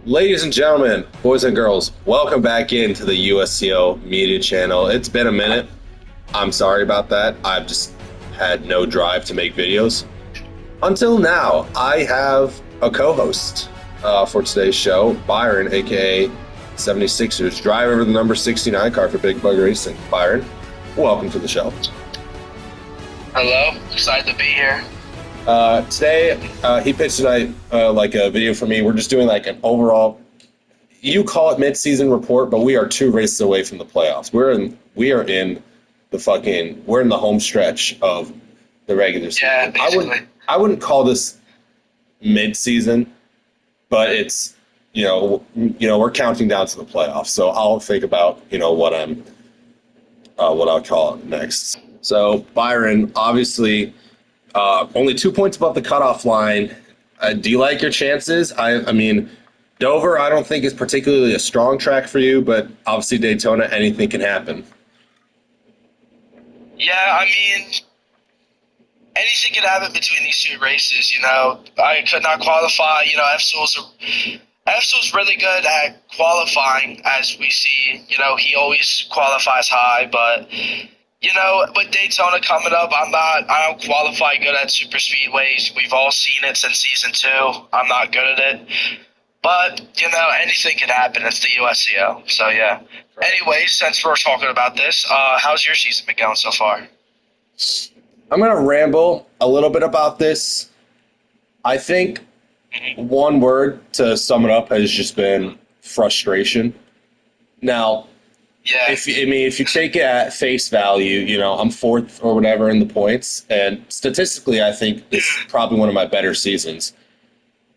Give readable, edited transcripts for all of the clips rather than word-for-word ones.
Ladies and gentlemen, boys and girls, welcome back into the USCO media channel. It's been a minute. I'm sorry about that. I've just had no drive to make videos. Until now, I have a co-host for today's show, Byron, aka 76ers, driver of the number 69 car for Big Bug Racing. Byron, welcome to the show. Hello, excited to be here. Today, he pitched tonight like a video for me. We're just doing like an overall, you call it mid-season report, but we are 2 races away from the playoffs. We're in the home stretch of the regular season. Yeah, basically. I wouldn't call this mid-season, but it's we're counting down to the playoffs. So I'll think about what I'll call it next. So Byron, obviously, only 2 points above the cutoff line. Do you like your chances? I mean, Dover, I don't think is particularly a strong track for you, but obviously Daytona, anything can happen. Yeah, I mean, anything could happen between these 2 races. I could not qualify. Efsol's really good at qualifying, as we see. He always qualifies high, but with Daytona coming up, I don't qualify good at super speedways. We've all seen it since season 2. I'm not good at it. But, anything can happen. It's the USCO. So, yeah. Anyway, since we're talking about this, how's your season been going so far? I'm going to ramble a little bit about this. I think one word to sum it up has just been frustration. Now, yeah. If you take it at face value, I'm 4th or whatever in the points, and statistically, I think this is probably one of my better seasons.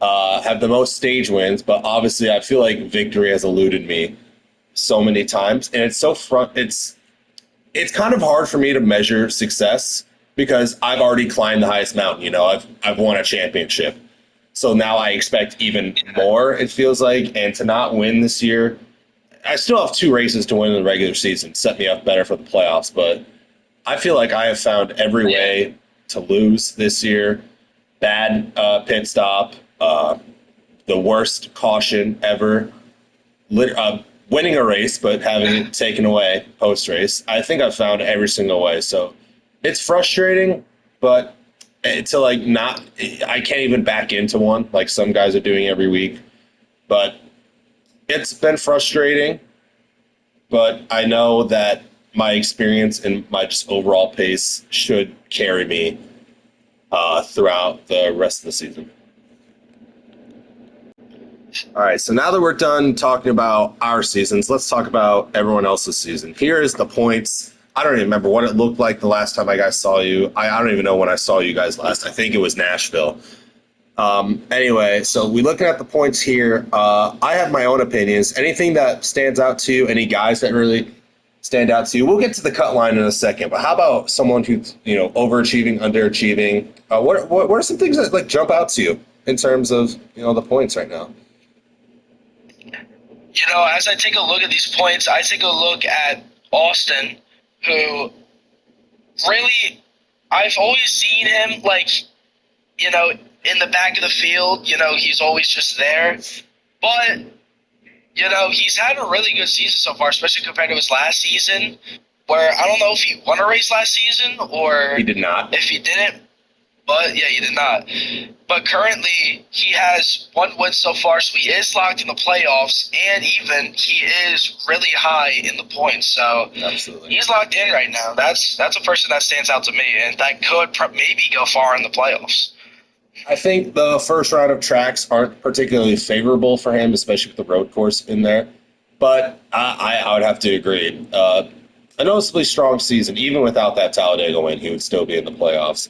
Have the most stage wins, but obviously, I feel like victory has eluded me so many times, and it's it's kind of hard for me to measure success because I've already climbed the highest mountain. I've won a championship, so now I expect even more. It feels like, and to not win this year. I still have 2 races to win in the regular season, set me up better for the playoffs, but I feel like I have found every way to lose this year. Bad pit stop, the worst caution ever, winning a race but having it taken away post-race. I think I've found every single way, so it's frustrating, but I can't even back into one like some guys are doing every week, but it's been frustrating, but I know that my experience and my just overall pace should carry me throughout the rest of the season. All right, so now that we're done talking about our seasons, let's talk about everyone else's season. Here is the points. I don't even remember what it looked like the last time I guys saw you. I don't even know when I saw you guys last. I think it was Nashville. Anyway, so we looking at the points here. I have my own opinions. Anything that stands out to you? Any guys that really stand out to you? We'll get to the cut line in a second, but how about someone who's overachieving, underachieving? What are some things that jump out to you in terms of the points right now? As I take a look at these points, I take a look at Austin, who really, I've always seen him in the back of the field. He's always just there. But, he's had a really good season so far, especially compared to his last season, where I don't know if he won a race last season or he did not. If he didn't. But, yeah, he did not. But currently, he has 1 win so far, so he is locked in the playoffs, and even he is really high in the points. So absolutely, he's locked in right now. That's a person that stands out to me, and that could maybe go far in the playoffs. I think the first round of tracks aren't particularly favorable for him, especially with the road course in there. But I would have to agree. A noticeably strong season, even without that Talladega win, he would still be in the playoffs.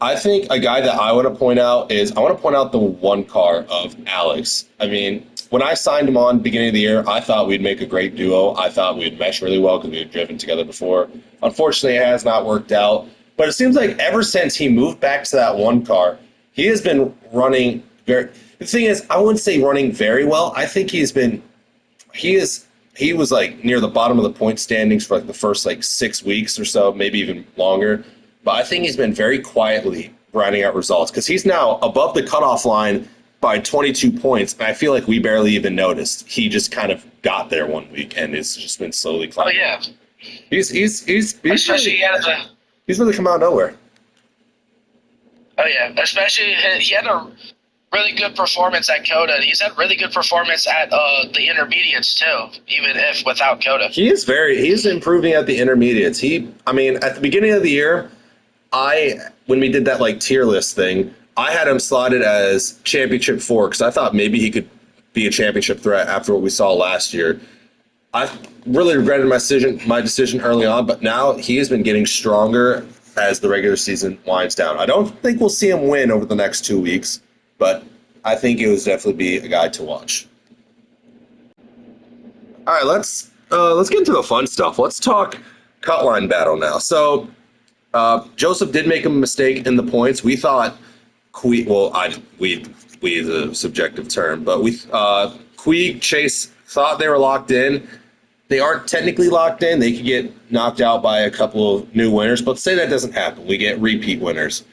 I think a guy that I want to point out the 1 car of Alex. I mean, when I signed him on beginning of the year, I thought we'd make a great duo. I thought we'd mesh really well because we had driven together before. Unfortunately, it has not worked out. But it seems like ever since he moved back to that 1 car, he has been running very. The thing is, I wouldn't say running very well. I think he was near the bottom of the point standings for the first 6 weeks or so, maybe even longer. But I think he's been very quietly grinding out results because he's now above the cutoff line by 22 points, and I feel like we barely even noticed. He just kind of got there one week, and it's just been slowly Oh climbing. yeah, Really, especially he's really come out of nowhere. especially he had a really good performance at Coda. He's had really good performance at the intermediates too, even if without Coda. He is improving at the intermediates. I mean, at the beginning of the year, when we did that like tier list thing, I had him slotted as championship 4 because I thought maybe he could be a championship threat after what we saw last year. I really regretted my decision early on, but now he has been getting stronger as the regular season winds down. I don't think we'll see him win over the next 2 weeks, but I think it will definitely be a guy to watch. All right, let's get into the fun stuff. Let's talk Cutline Battle now. So Joseph did make a mistake in the points. We thought we is a subjective term, but Queeg, Chase thought they were locked in. They aren't technically locked in. They could get knocked out by a couple of new winners, but say that doesn't happen. We get repeat winners.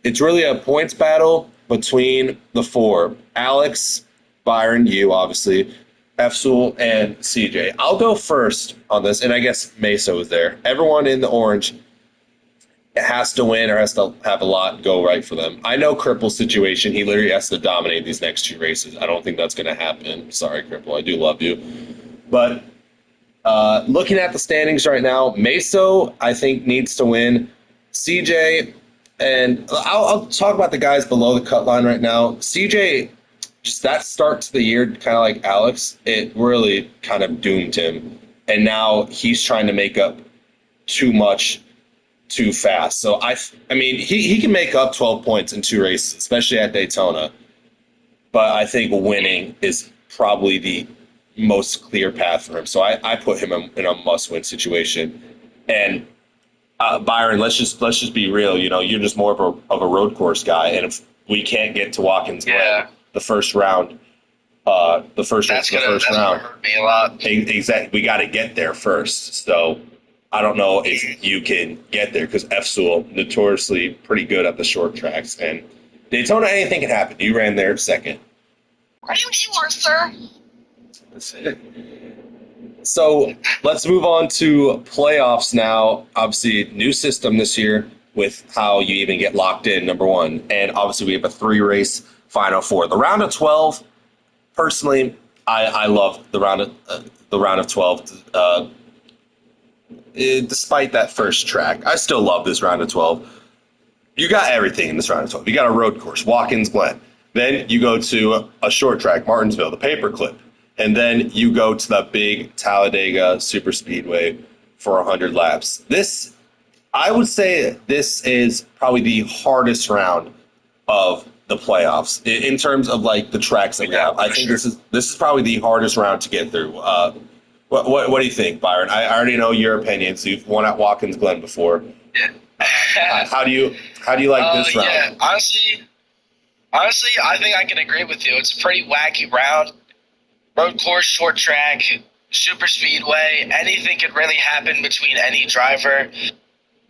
It's really a points battle between the 4. Alex, Byron, you obviously, Efsul, and CJ. I'll go first on this, and I guess Meso is there. Everyone in the orange has to win or has to have a lot go right for them. I know Cripple's situation. He literally has to dominate these next 2 races. I don't think that's going to happen. Sorry, Cripple. I do love you. But looking at the standings right now, Meso, I think, needs to win. CJ, and I'll talk about the guys below the cut line right now. CJ, just that start to the year, kind of like Alex, it really kind of doomed him. And now he's trying to make up too much too fast. So, I mean, he can make up 12 points in 2 races, especially at Daytona. But I think winning is probably the most clear path for him. So I put him in a must-win situation. And Byron, let's just be real. You know, you're just more of a road course guy, and if we can't get to Watkins Glen the first round, That's gonna hurt me a lot. Exactly, we got to get there first. So I don't know if you can get there because Efsul notoriously pretty good at the short tracks, and Daytona, anything can happen. You ran there second. Are you anymore, sir? That's it. So let's move on to playoffs now. Obviously, new system this year with how you even get locked in, number 1. And obviously, we have a 3-race Final 4. The round of 12, personally, I love the round of 12. Despite that first track, I still love this round of 12. You got everything in this round of 12. You got a road course, Watkins Glen. Then you go to a short track, Martinsville, the paperclip. And then you go to the big Talladega Super Speedway for 100 laps. I would say this is probably the hardest round of the playoffs in terms of like the tracks that we have. I think this is probably the hardest round to get through. What do you think, Byron? I already know your opinions. You've won at Watkins Glen before. How do you like this round? Yeah, honestly, I think I can agree with you. It's a pretty wacky round. Road course, short track, super speedway, anything could really happen between any driver.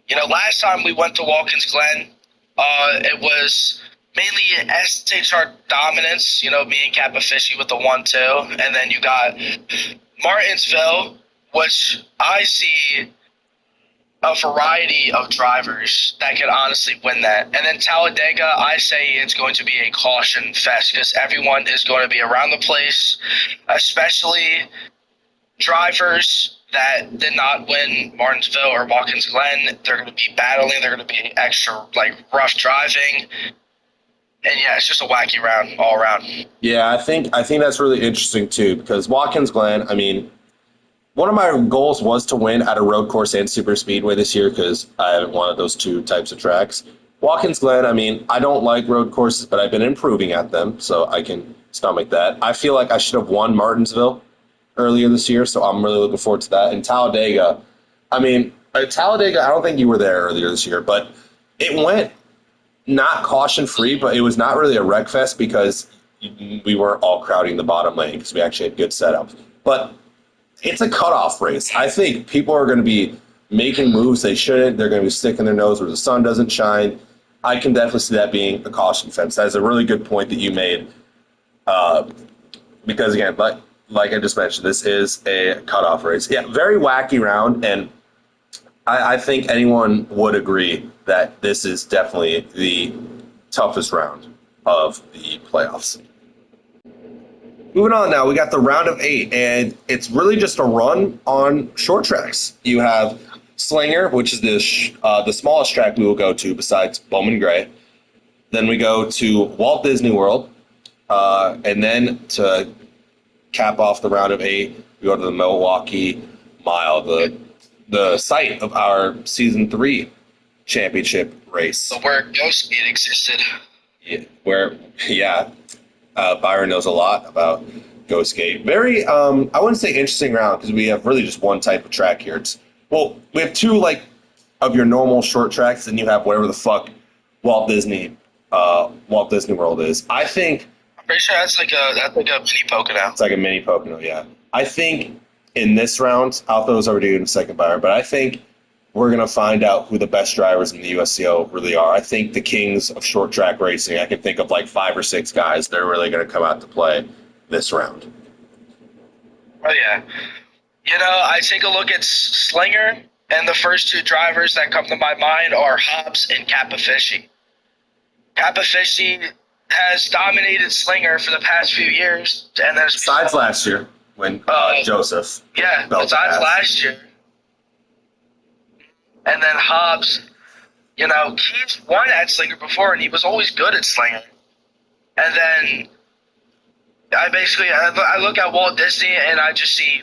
You know, last time we went to Watkins Glen, it was mainly SHR dominance, you know, me and Kappa Fishy with the 1-2. And then you got Martinsville, which I see a variety of drivers that could honestly win that. And then Talladega, I say it's going to be a caution fest because everyone is going to be around the place, especially drivers that did not win Martinsville or Watkins Glen. They're going to be battling. They're going to be extra, like, rough driving. And, yeah, it's just a wacky round all around. Yeah, I think that's really interesting, too, because Watkins Glen, I mean, one of my goals was to win at a road course and super speedway this year because I haven't wanted those 2 types of tracks. Watkins Glen, I mean, I don't like road courses, but I've been improving at them, so I can stomach that. I feel like I should have won Martinsville earlier this year, so I'm really looking forward to that. And Talladega, I mean, Talladega, I don't think you were there earlier this year, but it went not caution-free, but it was not really a wreck fest because we weren't all crowding the bottom lane because we actually had good setups. But it's a cutoff race. I think people are going to be making moves they shouldn't. They're going to be sticking their nose where the sun doesn't shine. I can definitely see that being a caution fence. That's a really good point that you made. because again, like I just mentioned, this is a cutoff race. Yeah, very wacky round, and I think anyone would agree that this is definitely the toughest round of the playoffs. Moving on now, we got the round of 8, and it's really just a run on short tracks. You have Slinger, which is the smallest track we will go to besides Bowman Gray. Then we go to Walt Disney World, and then to cap off the round of 8, we go to the Milwaukee Mile, the site of our season 3 championship race. So where Ghost Speed existed. Yeah, Byron knows a lot about Ghost Gate. Very, I wouldn't say interesting round because we have really just one type of track here. We have 2 like of your normal short tracks, and you have whatever the fuck Walt Disney World is. I think I'm pretty sure that's like a mini Pocono. it's like a mini Pocono. Yeah, I think in this round, I'll throw this over to you in a second, Byron, but I think we're going to find out who the best drivers in the USCO really are. I think the kings of short track racing, I can think of like 5 or 6 guys that are really going to come out to play this round. Oh, yeah. I take a look at Slinger, and the first 2 drivers that come to my mind are Hobbs and Capafici. Capafici has dominated Slinger for the past few years. And besides last year when Joseph. Yeah, besides last year. And then Hobbs, he's won at Slinger before, and he was always good at Slinger. And then I look at Walt Disney, and I just see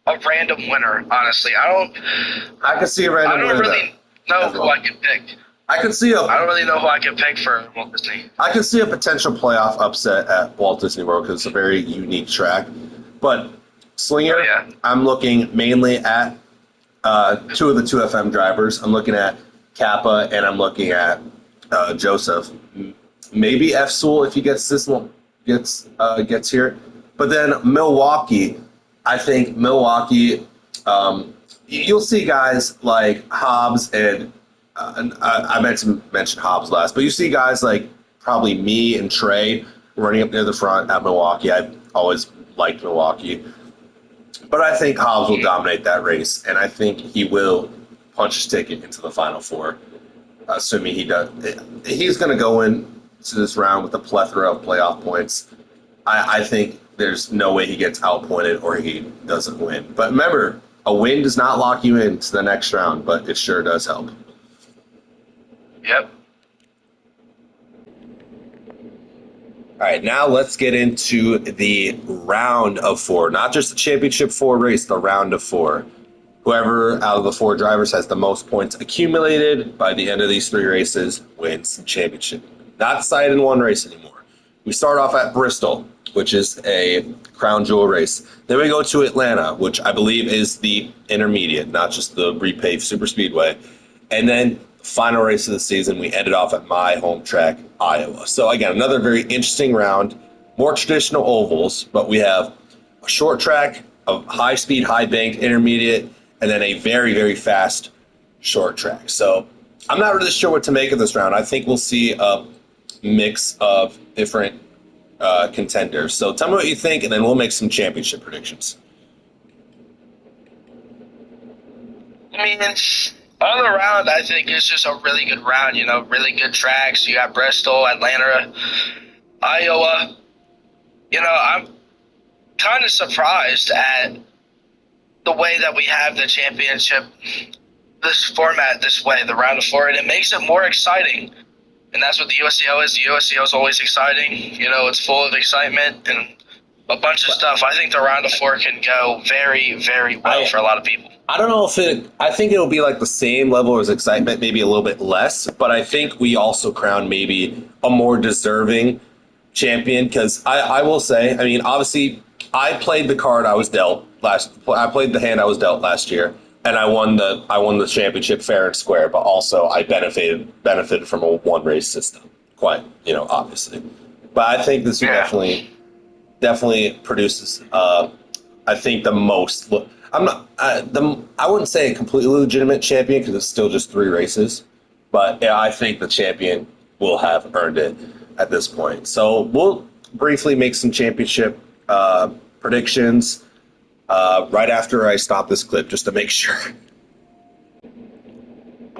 a random winner, honestly. I can see a random winner. I don't really know who I can pick. I don't really know who I can pick for Walt Disney. I can see a potential playoff upset at Walt Disney World because it's a very unique track. But Slinger, I'm looking mainly at 2 of the 2FM drivers. I'm looking at Kappa, and I'm looking at Joseph. Maybe F Sewell if he gets this one gets here. But then Milwaukee, I think Milwaukee, you'll see guys like Hobbs and I mentioned Hobbs last, but you see guys like probably me and Trey running up near the front at Milwaukee. I've always liked Milwaukee. But I think Hobbs will dominate that race, and I think he will punch his ticket into the Final Four, assuming he does. He's going to go into this round with a plethora of playoff points. I think there's no way he gets outpointed or he doesn't win. But remember, a win does not lock you into the next round, but it sure does help. Yep. All right, now let's get into the round of 4. Not just the championship 4 race, the round of 4. Whoever out of the 4 drivers has the most points accumulated by the end of these 3 races wins the championship. Not decided in one race anymore. We start off at Bristol, which is a crown jewel race. Then we go to Atlanta, which I believe is the intermediate, not just the repaved super speedway. And then final race of the season, we ended off at my home track, Iowa. So again, another very interesting round, more traditional ovals, but we have a short track, a high speed, high banked intermediate, and then a very, very fast short track. So I'm not really sure what to make of this round. I think we'll see a mix of different contenders. So tell me what you think, and then we'll make some championship predictions. I mean, all around, I think it's just a really good round. Really good tracks. You got Bristol, Atlanta, Iowa. I'm kind of surprised at the way that we have the championship, this format this way, the round of 4, and it makes it more exciting. And that's what the USCO is. The USCO is always exciting. It's full of excitement and a bunch of stuff. I think the round of 4 can go very, very well for a lot of people. I don't know I think it'll be like the same level as excitement, maybe a little bit less, but I think we also crown maybe a more deserving champion because I will say, I mean, obviously I played the card I was dealt I played the hand I was dealt last year, and I won the championship fair and square, but also I benefited from a one race system, quite, obviously. But I think this definitely produces I think the most I wouldn't say a completely legitimate champion because it's still just 3 races, but yeah, I think the champion will have earned it at this point. So briefly make some championship predictions right after I stop this clip, just to make sure.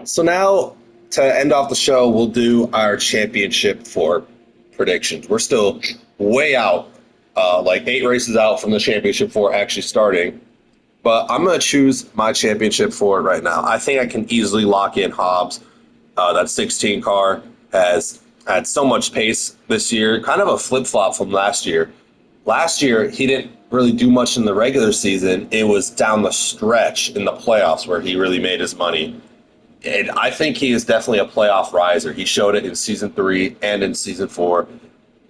So now, to end off the show, we'll do our championship 4 predictions. We're still way out, like 8 races out from the championship 4 actually starting. But I'm going to choose my championship 4 right now. I think I can easily lock in Hobbs. That 16 car has had so much pace this year, kind of a flip-flop from last year. Last year, he didn't really do much in the regular season. It was down the stretch in the playoffs where he really made his money. And I think he is definitely a playoff riser. He showed it in Season 3 and in Season 4.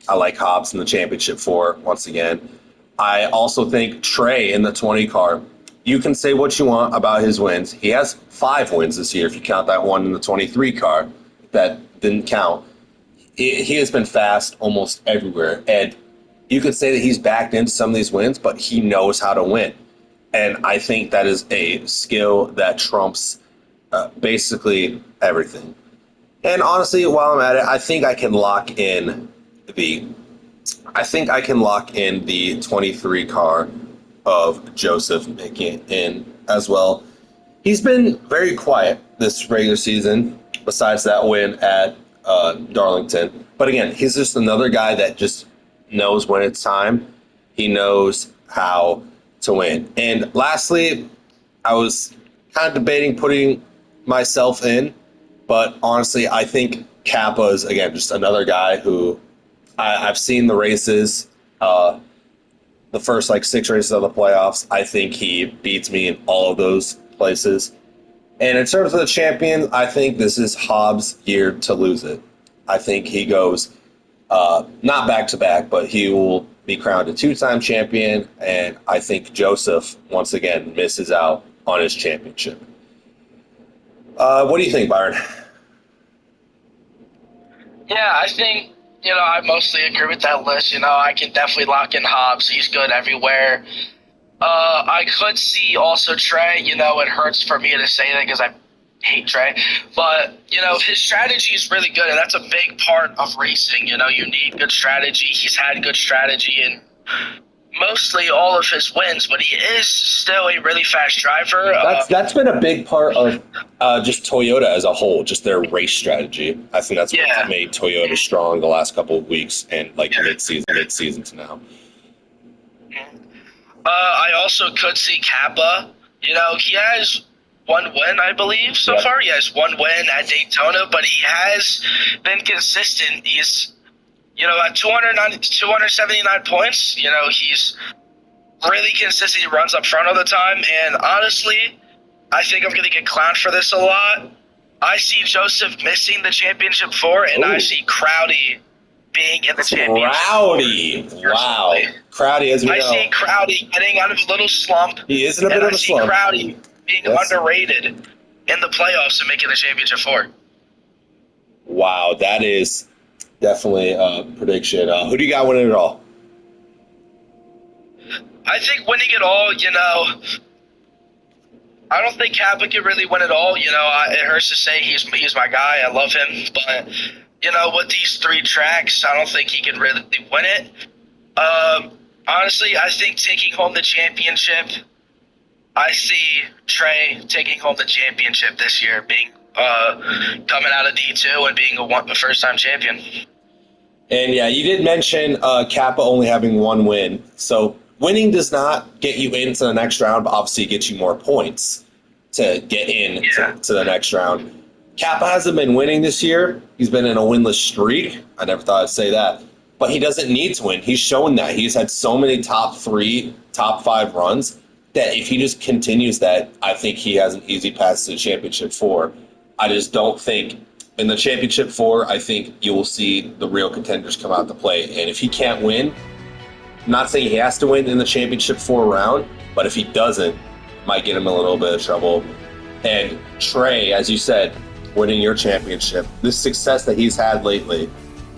I like Hobbs in the championship 4 once again. I also think Trey in the 20 car. You can say what you want about his wins. He has 5 wins this year if you count that one in the 23 car. That didn't count. He has been fast almost everywhere. And you could say that he's backed into some of these wins, but he knows how to win. And I think that is a skill that trumps basically everything. And honestly, while I'm at it, I think I can lock in the 23 car of Joseph making it in as well. He's been very quiet this regular season, besides that win at Darlington. But again, he's just another guy that just knows when it's time. He knows how to win. And lastly, I was kind of debating putting myself in, but honestly, I think Kappa is, again, just another guy who I've seen the races, the first 6 races of the playoffs. I think he beats me in all of those places. And in terms of the champion, I think this is Hobbs' year to lose it. I think he goes not back-to-back, but he will be crowned a 2-time champion, and I think Joseph, once again, misses out on his championship. What do you think, Byron? Yeah, I think, I mostly agree with that list. I can definitely lock in Hobbs. He's good everywhere. I could see also Trey. It hurts for me to say that because I hate Trey. But, his strategy is really good, and that's a big part of racing. You need good strategy. He's had good strategy in mostly all of his wins, but he is still a really fast driver. That's been a big part of just Toyota as a whole, just their race strategy. I think that's what's made Toyota strong the last couple of weeks and mid-season to now. I also could see Kappa. He has 1 win, I believe, so far. He has 1 win at Daytona, but he has been consistent. He's at 279 points, he's really consistent. He runs up front all the time. And honestly, I think I'm going to get clowned for this a lot. I see Joseph missing the championship 4, and I see Crowdy being in the championship. Crowdy. Wow. Crowdy, as we know. I see Crowdy getting out of a little slump. He is in a bit of a slump. I see Crowdy being underrated in the playoffs and making the championship 4. Wow, that is definitely a prediction. Who do you got winning it all? I think winning it all, I don't think Kappa can really win it all. It hurts to say he's my guy. I love him. But, with these 3 tracks, I don't think he can really win it. Honestly, I think taking home the championship, I see Trey taking home the championship this year, being coming out of D2 and being a first-time champion. And yeah, you did mention Kappa only having 1 win. So winning does not get you into the next round, but obviously it gets you more points to get in to the next round. Kappa hasn't been winning this year. He's been in a winless streak. I never thought I'd say that. But he doesn't need to win. He's shown that. He's had so many top 3, top 5 runs that if he just continues that, I think he has an easy pass to the championship 4. I just don't think in the championship 4, I think you will see the real contenders come out to play. And if he can't win, I'm not saying he has to win in the championship 4 round, but if he doesn't, might get him a little bit of trouble. And Trey, as you said, winning your championship, this success that he's had lately,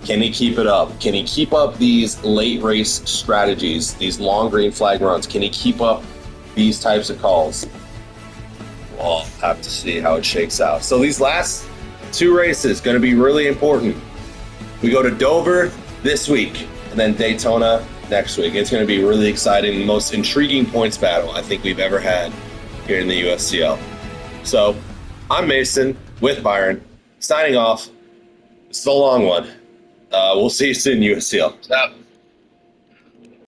can he keep it up? Can he keep up these late race strategies, these long green flag runs? Can he keep up these types of calls? We'll have to see how it shakes out. So these last 2 races going to be really important. We go to Dover this week. and then Daytona next week. It's going to be really exciting. The most intriguing points battle I think we've ever had here in the USCL. So I'm Mason with Byron, signing off. It's a long one. We'll see you soon, USCL. Yep.